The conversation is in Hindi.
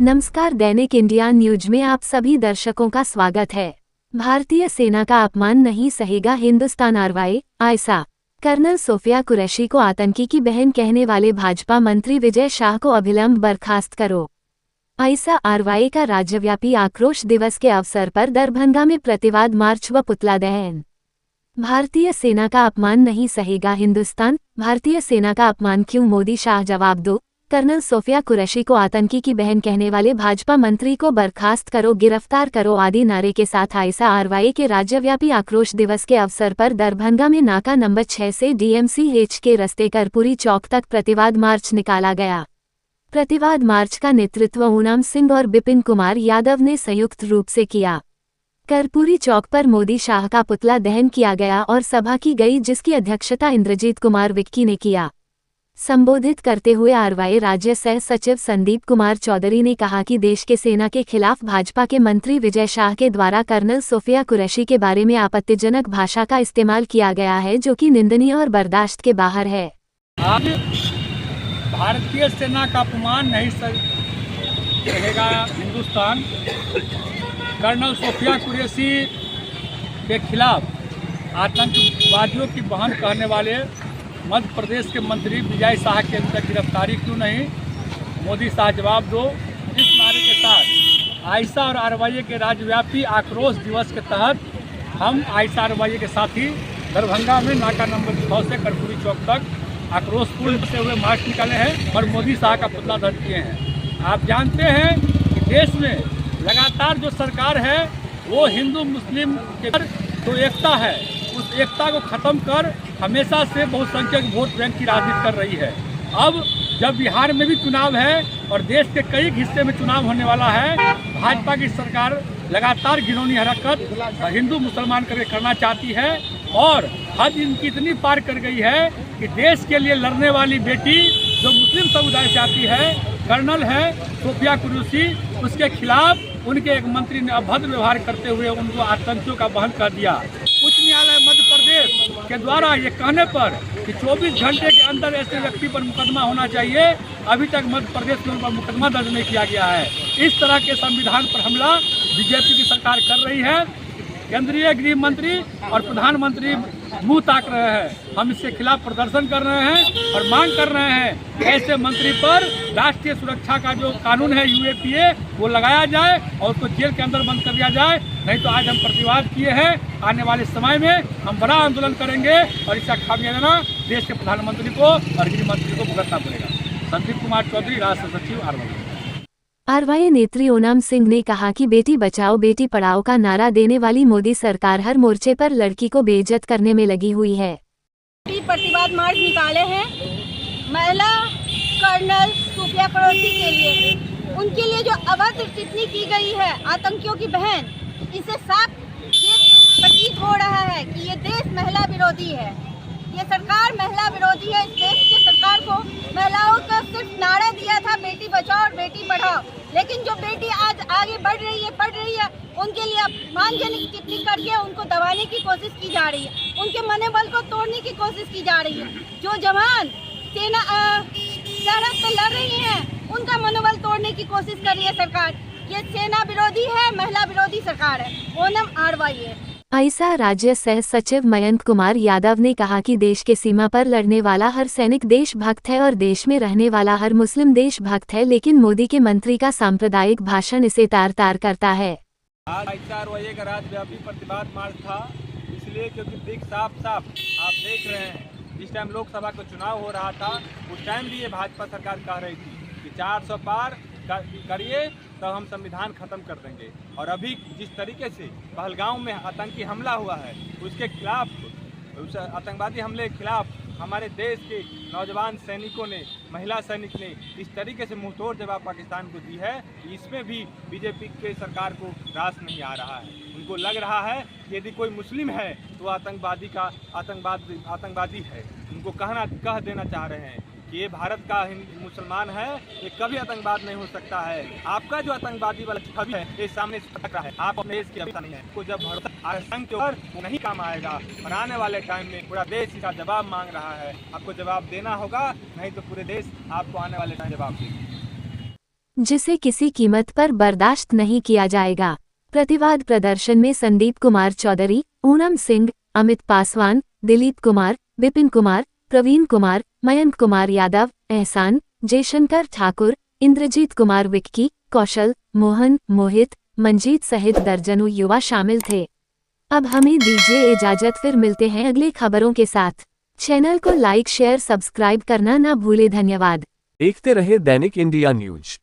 नमस्कार, दैनिक इंडिया न्यूज में आप सभी दर्शकों का स्वागत है। भारतीय सेना का अपमान नहीं सहेगा हिंदुस्तान। आयसा कर्नल सोफिया कुरैशी को आतंकी की बहन कहने वाले भाजपा मंत्री विजय शाह को अभिलंब बर्खास्त करो। आयसा का राज्यव्यापी आक्रोश दिवस के अवसर पर दरभंगा में प्रतिवाद मार्च व पुतला दहन। भारतीय सेना का अपमान नहीं सहेगा हिंदुस्तान। भारतीय सेना का अपमान क्यों, मोदी शाह जवाब दो। कर्नल सोफिया कुरैशी को आतंकी की बहन कहने वाले भाजपा मंत्री को बर्खास्त करो, गिरफ्तार करो आदि नारे के साथ आयसा के राज्यव्यापी आक्रोश दिवस के अवसर पर दरभंगा में नाका नंबर 6 से DMCH के रस्ते कर्पूरी चौक तक प्रतिवाद मार्च निकाला गया। प्रतिवाद मार्च का नेतृत्व ऊनम सिंह और बिपिन कुमार यादव ने संयुक्त रूप से किया। कर्पूरी चौक पर मोदी शाह का पुतला दहन किया गया और सभा की गई, जिसकी अध्यक्षता इंद्रजीत कुमार विक्की ने किया। संबोधित करते हुए राज्य सह सचिव संदीप कुमार चौधरी ने कहा कि देश के सेना के खिलाफ भाजपा के मंत्री विजय शाह के द्वारा कर्नल सोफिया कुरैशी के बारे में आपत्तिजनक भाषा का इस्तेमाल किया गया है, जो कि निंदनीय और बर्दाश्त के बाहर है। आज भारतीय सेना का अपमान नहीं सहेगा हिंदुस्तान। कर्नल सोफिया कुरैशी के खिलाफ आतंकवादियों की बहन कहने वाले मध्य प्रदेश के मंत्री विजय शाह के अंदर गिरफ्तारी क्यों नहीं, मोदी शाह जवाब दो। इस नारे के साथ आयसा और RYA के राज्यव्यापी आक्रोश दिवस के तहत हम आयसा RYA के साथी दरभंगा में नाका नंबर 6 से कर्पूरी चौक तक आक्रोशपूर्ण से हुए मार्च निकाले हैं और मोदी शाह का पुतला दहन किए हैं। आप जानते हैं कि देश में लगातार जो सरकार है वो हिंदू मुस्लिम के जो एकता है, उस एकता को खत्म कर हमेशा से बहुसंख्यक वोट बैंक की राजनीति कर रही है। अब जब बिहार में भी चुनाव है और देश के कई हिस्से में चुनाव होने वाला है, भाजपा की सरकार लगातार घिनौनी हरकत हिंदू मुसलमान करके करना चाहती है और हद इनकी इतनी पार कर गई है कि देश के लिए लड़ने वाली बेटी जो मुस्लिम समुदाय से आती है, कर्नल है सोफिया कुरैशी, उसके खिलाफ उनके एक मंत्री ने अभद्र व्यवहार करते हुए उनको आतंकियों का बहन कर दिया। उच्च न्यायालय मध्य प्रदेश के द्वारा ये कहने पर कि 24 घंटे के अंदर ऐसे व्यक्ति पर मुकदमा होना चाहिए, अभी तक मध्य प्रदेश में उन पर मुकदमा दर्ज नहीं किया गया है। इस तरह के संविधान पर हमला बीजेपी की सरकार कर रही है। केंद्रीय गृह मंत्री और प्रधानमंत्री मुंह ताक रहे हैं। हम इसके खिलाफ प्रदर्शन कर रहे हैं और मांग कर रहे हैं कि ऐसे मंत्री पर राष्ट्रीय सुरक्षा का जो कानून है UAPA वो लगाया जाए और उसको जेल के अंदर बंद कर दिया जाए। नहीं तो आज हम प्रतिवाद किए हैं, आने वाले समय में हम बड़ा आंदोलन करेंगे और इसका खामियाजा देश के प्रधानमंत्री को और गृह मंत्री को भुगतना पड़ेगा। संदीप कुमार चौधरी, राष्ट्रीय सचिव RYA नेत्री ओनम सिंह ने कहा कि बेटी बचाओ बेटी पढ़ाओ का नारा देने वाली मोदी सरकार हर मोर्चे पर लड़की को बेइज्जत करने में लगी हुई है। प्रतिवाद मार्च निकाले हैं महिला कर्नल सोफिया कुरैशी के लिए, उनके लिए जो अभद्र टिप्पणी की गई है आतंकियों की बहन, इससे साफ ये प्रतीत हो रहा है कि ये देश महिला विरोधी है, ये सरकार महिला विरोधी है। इस देश की सरकार को महिलाओं का सिर्फ नारा दिया था बेटी बचाओ और बेटी पढ़ाओ, लेकिन जो बेटी आज आगे बढ़ रही है, पढ़ रही है, उनके लिए अपमानजनक टिप्पणी करके उनको दबाने की कोशिश की जा रही है, उनके मनोबल को तोड़ने की कोशिश की जा रही है। जो जवान सेना सरहद पे लड़ रही हैं, उनका मनोबल तोड़ने की कोशिश कर रही है सरकार। ये सेना विरोधी है, महिला विरोधी सरकार है। ओनम RYA। आयसा राज्य सह सचिव मयंक कुमार यादव ने कहा कि देश के सीमा पर लड़ने वाला हर सैनिक देशभक्त है और देश में रहने वाला हर मुस्लिम देशभक्त है, लेकिन मोदी के मंत्री का सांप्रदायिक भाषण इसे तार तार करता है। आज आयसा RYA का राज्यव्यापी प्रतिवाद मार्च था, इसलिए क्योंकि साफ आप देख रहे हैं, जिस टाइम लोकसभा का चुनाव हो रहा था उस टाइम भी ये भाजपा सरकार कह रही थी कि 400 पार करिए तब हम संविधान खत्म कर देंगे। और अभी जिस तरीके से पहलगांव में आतंकी हमला हुआ है, उसके खिलाफ, उस आतंकवादी हमले के खिलाफ हमारे देश के नौजवान सैनिकों ने, महिला सैनिक ने इस तरीके से मुंहतोड़ जवाब पाकिस्तान को दी है, इसमें भी बीजेपी के सरकार को रास नहीं आ रहा है। उनको लग रहा है कि यदि कोई मुस्लिम है तो आतंकवादी है। उनको कह देना चाह रहे हैं कि ये भारत का मुसलमान है, ये कभी आतंकवाद नहीं हो सकता है। आपका जो आतंकवादी वाला छवि है ये सामने से रहा है, आप अपने देश की रक्षा नहीं है। को जब भरोसा आतंक के ऊपर वो नहीं काम आएगा और आने वाले टाइम में पूरा देश इसका जवाब मांग रहा है। आपको जवाब देना होगा, नहीं तो पूरे देश आपको आने वाले टाइम जवाब देगा। जिसे किसी कीमत पर बर्दाश्त नहीं किया जाएगा। प्रतिवाद प्रदर्शन में संदीप कुमार चौधरी, पूनम सिंह, अमित पासवान, दिलीप कुमार, विपिन कुमार, प्रवीण कुमार, मयंक कुमार यादव, एहसान, जयशंकर ठाकुर, इंद्रजीत कुमार, विक्की, कौशल, मोहन, मोहित, मंजीत सहित दर्जनों युवा शामिल थे। अब हमें दीजिए इजाजत, फिर मिलते हैं अगले खबरों के साथ। चैनल को लाइक शेयर सब्सक्राइब करना ना भूले। धन्यवाद। देखते रहे दैनिक इंडिया न्यूज।